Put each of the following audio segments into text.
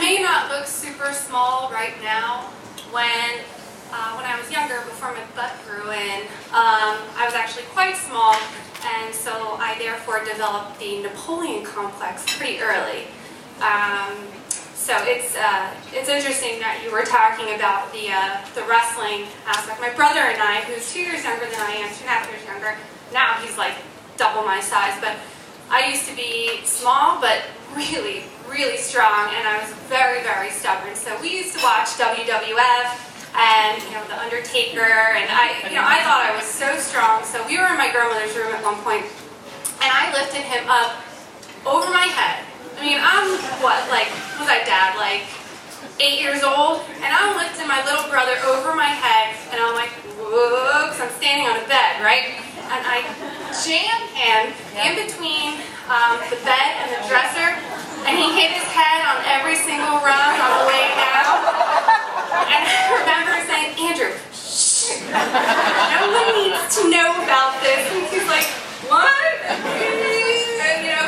may not look super small right now. When I was younger, before my butt grew in, I was actually quite small, and so I therefore developed the Napoleon complex pretty early. So it's interesting that you were talking about the wrestling aspect. My brother and I, who's 2 years younger than I am, 2.5 years younger, now he's like double my size, but I used to be small but really, really strong, and I was very, very stubborn. So we used to watch WWF and The Undertaker, and I thought I was so strong. So we were in my grandmother's room at one point, and I lifted him up over my head. I mean, I'm what was I, Dad, like 8 years old? And I'm lifting my little brother over my head, and I'm like, whoa, because I'm standing on a bed, right? And I jammed him in between the bed and the dresser, and he hit his head on every single rung on the way down. And I remember saying, Andrew, shh, no one needs to know about this. And he's like, what? And,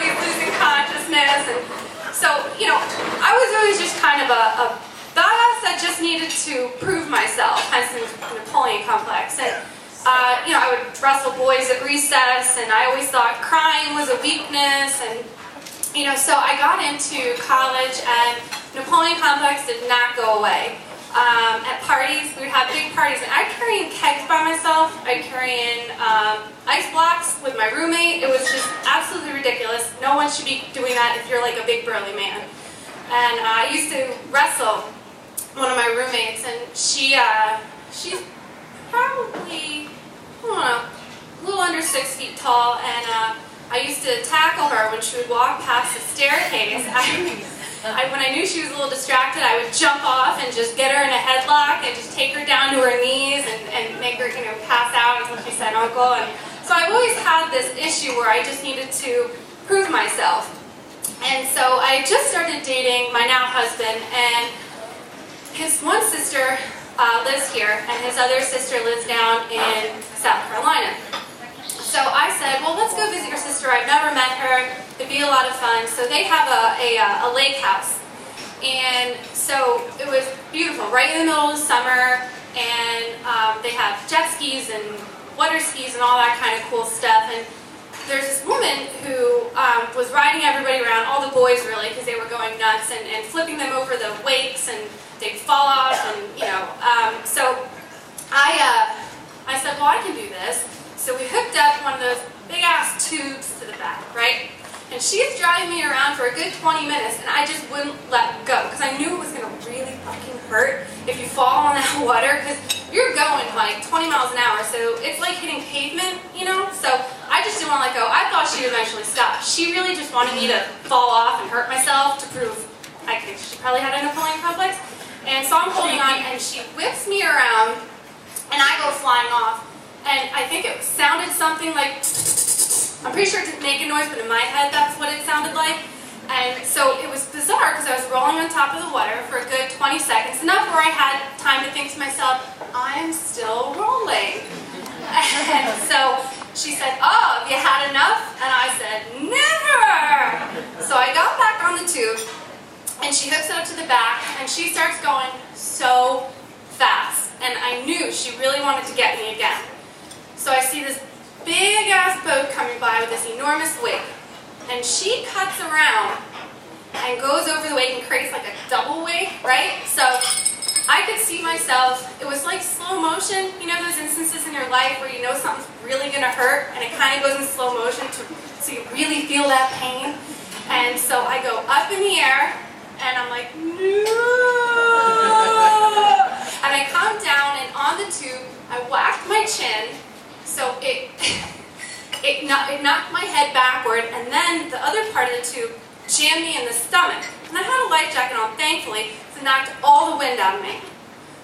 he's losing consciousness. And so, I was always just kind of a badass that just needed to prove myself, hence the Napoleon complex. And I would wrestle boys at recess, and I always thought crying was a weakness, and so I got into college, and Napoleon complex did not go away. At parties, we would have big parties, and I'd carry in kegs by myself. I'd carry in ice blocks with my roommate. It was just absolutely ridiculous. No one should be doing that if you're like a big burly man. And I used to wrestle one of my roommates, and she's probably, I don't know, a little under 6 feet tall, and I used to tackle her when she would walk past the staircase. When I knew she was a little distracted, I would jump off and just get her in a headlock and just take her down to her knees and make her, pass out until she said uncle. And so I've always had this issue where I just needed to prove myself. And so I just started dating my now husband, and his one sister lives here, and his other sister lives down in South Carolina. So I said, well, let's go visit your sister. I've never met her. It'd be a lot of fun. So they have a lake house. And so it was beautiful, right in the middle of the summer. And they have jet skis and water skis and all that kind of cool stuff. And there's this woman who was riding everybody around, all the boys really, because they were going nuts, and flipping them over the wakes, and they'd fall off. And, so I said, well, I can do this. So we hooked up one of those big-ass tubes to the back, right? And she's driving me around for a good 20 minutes, and I just wouldn't let go, because I knew it was going to really fucking hurt if you fall on that water, because you're going like 20 miles an hour, so it's like hitting pavement, So I just didn't want to let go. I thought she'd eventually stop. She really just wanted me to fall off and hurt myself to prove I could. She probably had a Napoleon complex. And so I'm holding on, and she whips me around, and I go flying off. And I think it sounded something like, I'm pretty sure it didn't make a noise, but in my head that's what it sounded like. And so it was bizarre because I was rolling on top of the water for a good 20 seconds, enough where I had time to think to myself, I'm still rolling. And so she said, oh, have you had enough? And I said, never! So I got back on the tube, and she hooks it up to the back, and she starts going so fast. And I knew she really wanted to get me again. So I see this big-ass boat coming by with this enormous wake, and she cuts around and goes over the wake and creates like a double wake, right? So I could see myself, it was like slow motion, those instances in your life where you know something's really going to hurt, and it kind of goes in slow motion so you really feel that pain. And so I go up in the air, and I'm like, no! And I come down, and on the tube, I whacked my chin, so it knocked my head backward, and then the other part of the tube jammed me in the stomach. And I had a life jacket on, thankfully, so it knocked all the wind out of me.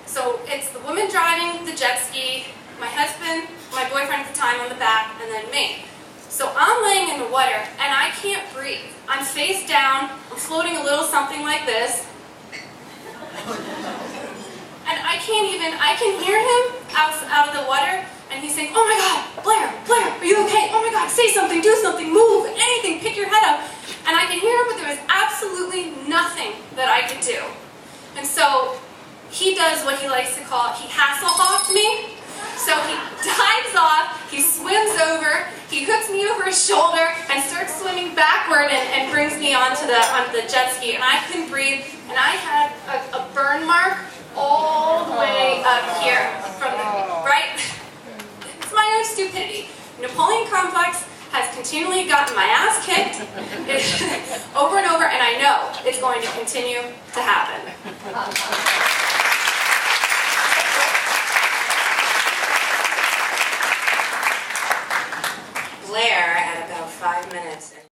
So it's the woman driving the jet ski, my husband, my boyfriend at the time on the back, and then me. So I'm laying in the water, and I can't breathe. I'm face down, I'm floating a little something like this. And I can hear him out of the water, and he's saying, oh my God, Blair, are you okay? Oh my God, say something, do something, move, anything, pick your head up. And I could hear him, but there was absolutely nothing that I could do. does what he likes to call, he Hasselhoffs me. So he dives off, he swims over, he hooks me over his shoulder and starts swimming backward and brings me onto the jet ski. And I couldn't breathe, and I had a burn mark all the way up here from the, right? It's my own stupidity. Napoleon complex has continually gotten my ass kicked over and over, and I know it's going to continue to happen. Blair, at about 5 minutes.